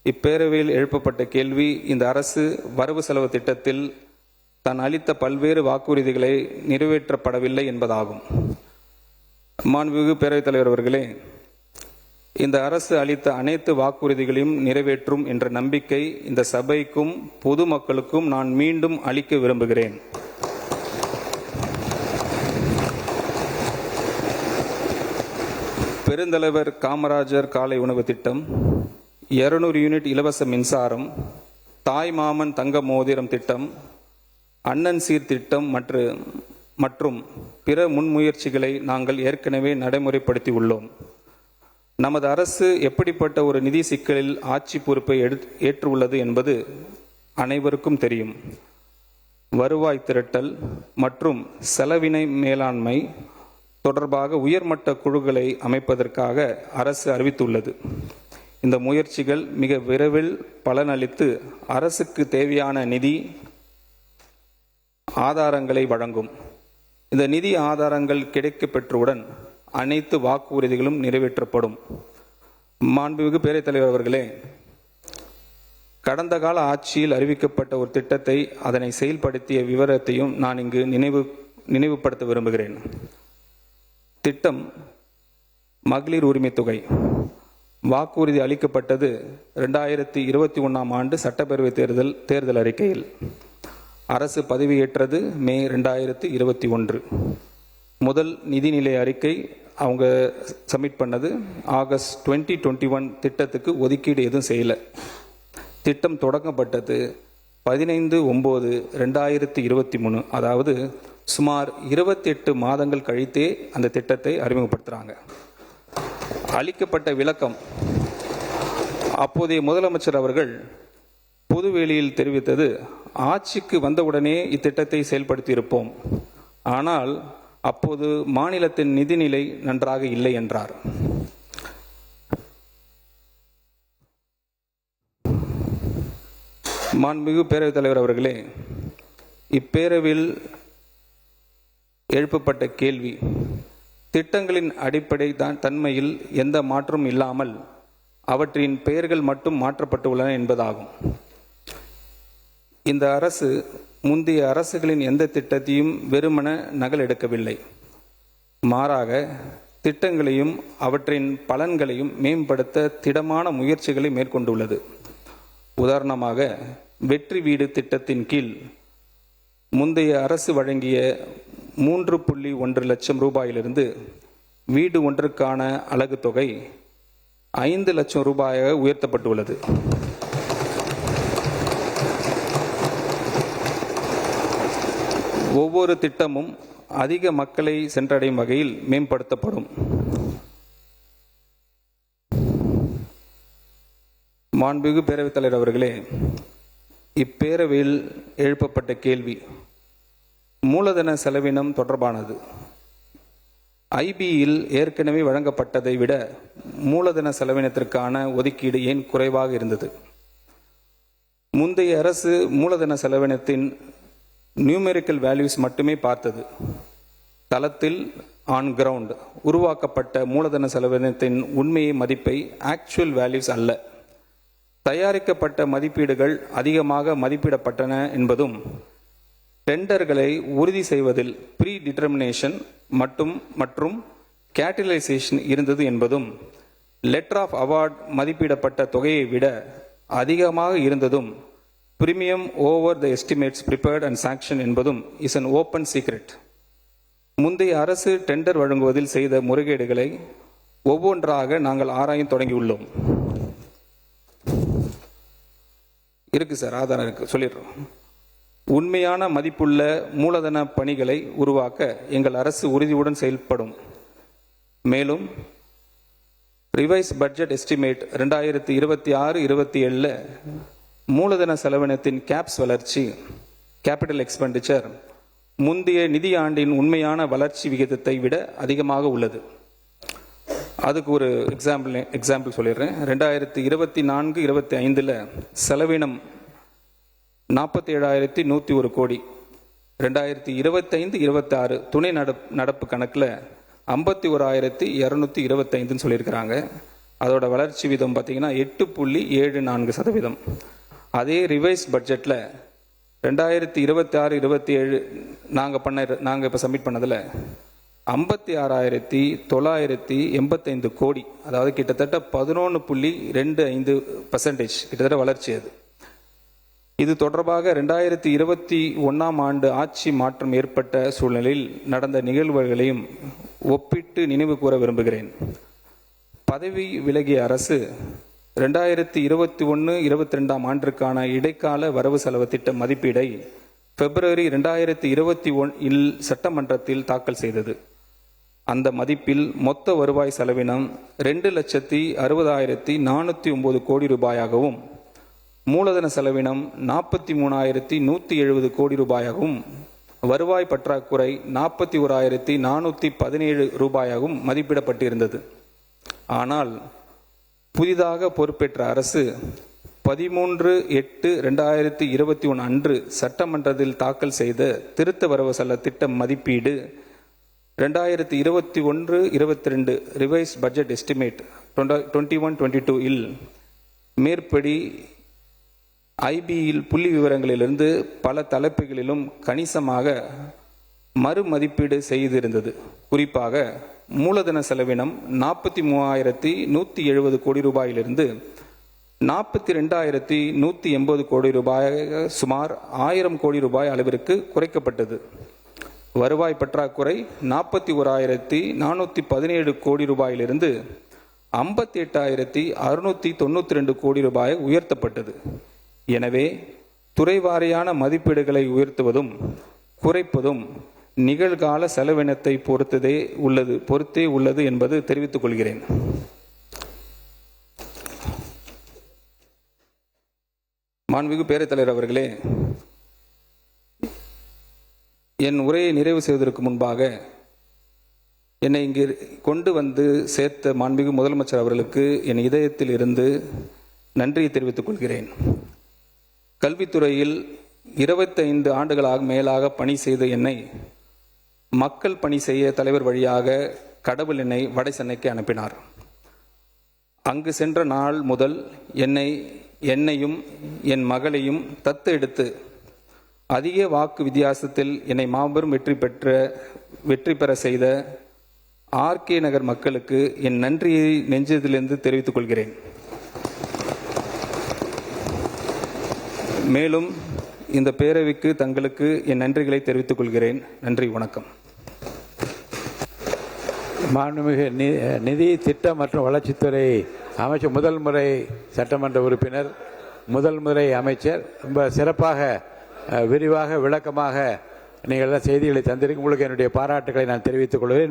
இப்பேரவையில் எழுப்பப்பட்ட கேள்வி, இந்த அரசு வரவு செலவு திட்டத்தில் தான் அளித்த பல்வேறு வாக்குறுதிகளை நிறைவேற்றப்படவில்லை என்பதாகும். மாண்புமிகு பேரவைத் தலைவர் அவர்களே, இந்த அரசு அளித்த அனைத்து வாக்குறுதிகளையும் நிறைவேற்றும் என்ற நம்பிக்கை இந்த சபைக்கும் பொதுமக்களுக்கும் நான் மீண்டும் அளிக்க விரும்புகிறேன். பெருந்தலைவர் காமராஜர் காலை உணவு திட்டம், 200 யூனிட் இலவச மின்சாரம், தாய் மாமன் தங்க மோதிரம் திட்டம், அண்ணன் சீர் திட்டம் மற்றும் பிற முன்முயற்சிகளை நாங்கள் ஏற்கனவே நடைமுறைப்படுத்தி உள்ளோம். நமது அரசு எப்படிப்பட்ட ஒரு நிதி சிக்கலில் ஆட்சி பொறுப்பை ஏற்றுள்ளது என்பது அனைவருக்கும் தெரியும். வருவாய் திரட்டல் மற்றும் செலவினை மேலாண்மை தொடர்பாக உயர்மட்ட குழுக்களை அமைப்பதற்காக அரசு அறிவித்துள்ளது. இந்த முயற்சிகள் மிக விரைவில் பலனளித்து அரசுக்கு தேவையான நிதி ஆதாரங்களை வழங்கும். இந்த நிதி ஆதாரங்கள் கிடைக்கப் பெற்றவுடன் அனைத்து வாக்குறுதிகளும் நிறைவேற்றப்படும். மாண்புமிகு பேரவைத் தலைவர் அவர்களே, கடந்த கால ஆட்சியில் அறிவிக்கப்பட்ட ஒரு திட்டத்தை அதனை செயல்படுத்திய விவரத்தையும் நான் இங்கு நினைவுபடுத்த விரும்புகிறேன். திட்டம் மகளிர் உரிமை தொகை. வாக்குறுதி அளிக்கப்பட்டது 2021 ஆண்டு சட்டப்பேரவை தேர்தல் அறிக்கையில். அரசு பதவியேற்றது மே 2021. முதல் நிதிநிலை அறிக்கை அவங்க சப்மிட் பண்ணது ஆகஸ்ட் 2021. திட்டத்துக்கு ஒதுக்கீடு எதுவும் செய்யலை. திட்டம் தொடங்கப்பட்டது 15/9/2023, அதாவது சுமார் 28 மாதங்கள் கழித்தே அந்த திட்டத்தை அறிமுகப்படுத்துகிறாங்க. அளிக்கப்பட்ட விளக்கம், அப்போதைய முதலமைச்சர் அவர்கள் பொதுவெளியில் தெரிவித்தது, ஆட்சிக்கு வந்தவுடனே இத்திட்டத்தை செயல்படுத்தியிருப்போம், ஆனால் அப்போது மாநிலத்தின் நிதிநிலை நன்றாக இல்லை என்றார். மாண்புமிகு பேரவைத் தலைவர் அவர்களே, இப்பேரவையில் எழுப்பப்பட்ட கேள்வி, திட்டங்களின் அடிப்படை தன்மையில் எந்த மாற்றமும் இல்லாமல் அவற்றின் பெயர்கள் மட்டும் மாற்றப்பட்டுள்ளன என்பதாகும். இந்த அரசு முந்தைய அரசுகளின் எந்த திட்டத்தையும் வெறுமன நகல் எடுக்கவில்லை. மாறாக திட்டங்களையும் அவற்றின் பலன்களையும் மேம்படுத்த திடமான முயற்சிகளை மேற்கொண்டுள்ளது. உதாரணமாக, வெற்றி வீடு திட்டத்தின் கீழ் முந்தைய அரசு வழங்கிய 3.1 லட்சம் ரூபாயிலிருந்து வீடு ஒன்றுக்கான அலகு தொகை 5 லட்சம் ரூபாயாக உயர்த்தப்பட்டுள்ளது. ஒவ்வொரு திட்டமும் அதிக மக்களை சென்றடையும் வகையில் மேம்படுத்தப்படும். மாண்புமிகு பேரவைத் தலைவர் அவர்களே, இப்பேரவையில் எழுப்பப்பட்ட கேள்வி மூலதன செலவினம் தொடர்பானது. ஐபியில் ஏற்கனவே வழங்கப்பட்டதை விட மூலதன செலவினத்திற்கான ஒதுக்கீடு ஏன் குறைவாக இருந்தது? முந்தைய அரசு மூலதன செலவினத்தின் நியூமெரிக்கல் வேல்யூஸ் மட்டுமே பார்த்தது. தளத்தில் ஆன் கிரவுண்ட் உருவாக்கப்பட்ட மூலதன செலவினத்தின் உண்மையை மதிப்பை ஆக்சுவல் வேல்யூஸ் அல்ல, தயாரிக்கப்பட்ட மதிப்பீடுகள் அதிகமாக மதிப்பிடப்பட்டன என்பதும், டெண்டர்களை உறுதி செய்வதில் ப்ரீ டிட்டர்மினேஷன் மற்றும் கேட்டலைசேஷன் இருந்தது என்பதும், லெட்டர் ஆஃப் அவார்ட் மதிப்பிடப்பட்ட தொகையை விட அதிகமாக இருந்ததும், premium over the estimates prepared and sanction என்பதும் இஸ் அன் ஓப்பன் சீக்ரெட். முந்தைய அரசு டெண்டர் வழங்குவதில் செய்த முறைகேடுகளை ஒவ்வொன்றாக நாங்கள் ஆராய தொடங்கியுள்ளோம். இருக்கு சார், ஆதாரம் இருக்கு, சொல்லிடுறோம். உண்மையான மதிப்புள்ள மூலதன பணிகளை உருவாக்க எங்கள் அரசு உறுதியுடன் செயல்படும். மேலும் ரிவைஸ் பட்ஜெட் எஸ்டிமேட் 2026-27 மூலதன செலவினத்தின் கேப்ஸ் வளர்ச்சி, கேபிட்டல் எக்ஸ்பெண்டிச்சர், முந்தைய நிதி ஆண்டின் உண்மையான வளர்ச்சி விகிதத்தை விட அதிகமாக உள்ளது. அதுக்கு ஒரு எக்ஸாம்பிள் சொல்லிடுறேன். 2024-25 செலவினம் 47,101 கோடி. 2025-26 துணை நடப்பு கணக்கில் 51,225 சொல்லியிருக்கிறாங்க. அதோட வளர்ச்சி வீதம் பார்த்தீங்கன்னா 8.74%. அதே ரிவைஸ் பட்ஜெட்டில் 2026-27 நாங்கள் இப்போ சப்மிட் பண்ணதில் 56,985 கோடி, அதாவது கிட்டத்தட்ட 11.25% கிட்டத்தட்ட வளர்ச்சி. அது இது தொடர்பாக 2021 ஆண்டு ஆட்சி மாற்றம் ஏற்பட்ட சூழ்நிலையில் நடந்த நிகழ்வுகளையும் ஒப்பிட்டு நினைவு கூற விரும்புகிறேன். பதவி விலகிய அரசு 2021-22 ஆண்டிற்கான இடைக்கால வரவு செலவு திட்ட மதிப்பீடை பிப்ரவரி 2021 சட்டமன்றத்தில் தாக்கல் செய்தது. அந்த மதிப்பில் மொத்த வருவாய் செலவினம் 2,60,409 கோடி ரூபாயாகவும், மூலதன செலவினம் 43,170 கோடி ரூபாயாகவும், வருவாய் பற்றாக்குறை 41,417 ரூபாயாகவும் மதிப்பிடப்பட்டிருந்தது. ஆனால் புதிதாக பொறுப்பேற்ற அரசு 13/8/2021 அன்று சட்டமன்றத்தில் தாக்கல் செய்த திருத்த வரவு செலவு திட்ட மதிப்பீடு 2021-22 ரிவைஸ் பட்ஜெட் எஸ்டிமேட் 21-22 இல் மேற்படி ஐபியில் புள்ளி விவரங்களிலிருந்து பல தலைப்புகளிலும் கணிசமாக மறுமதிப்பீடு செய்திருந்தது. குறிப்பாக மூலதன செலவினம் 43,170 கோடி ரூபாயிலிருந்து 42,180 கோடி ரூபாய், சுமார் 1000 கோடி ரூபாய் அளவிற்கு குறைக்கப்பட்டது. வருவாய் பற்றாக்குறை 41,417 கோடி ரூபாயிலிருந்து 58,692 கோடி ரூபாய் உயர்த்தப்பட்டது. எனவே துறைவாரியான மதிப்பீடுகளை உயர்த்துவதும் குறைப்பதும் நிகழ்கால செலவினத்தை பொறுத்தே உள்ளது என்பது தெரிவித்துக் கொள்கிறேன். மாண்புமிகு பேரவைத் தலைவர் அவர்களே, என் உரையை நிறைவு செய்வதற்கு முன்பாக என்னை இங்கு கொண்டு வந்து சேர்த்த மாண்புமிகு முதலமைச்சர் அவர்களுக்கு என் இதயத்தில் இருந்து நன்றியை தெரிவித்துக் கொள்கிறேன். கல்வித்துறையில் 25 ஆண்டுகளாக மேலாக பணி செய்த என்னை மக்கள் பணி செய்ய தலைவர் வழியாக கடவுள் என்னை வட சென்னைக்கு அனுப்பினார். அங்கு சென்ற நாள் முதல் என்னையும் என் மகளையும் தத்து எடுத்து அதிக வாக்கு வித்தியாசத்தில் என்னை மாபெரும் வெற்றி பெற செய்த ஆர்கே நகர் மக்களுக்கு என் நன்றியை நெஞ்சதிலிருந்து தெரிவித்துக் கொள்கிறேன். மேலும் இந்த பேரவைக்கு தங்களுக்கு என் நன்றிகளை தெரிவித்துக் கொள்கிறேன். நன்றி, வணக்கம். மாண்புமிகு நிதி திட்டம் மற்றும் வளர்ச்சித்துறை அமைச்சர், முதல் முறை சட்டமன்ற உறுப்பினர், முதல் முறை அமைச்சர், ரொம்ப சிறப்பாக விரிவாக விளக்கமாக நீங்கள் செய்திகளை தந்திருக்கு. உங்களுக்கு என்னுடைய பாராட்டுகளை நான் தெரிவித்துக் கொள்கிறேன்.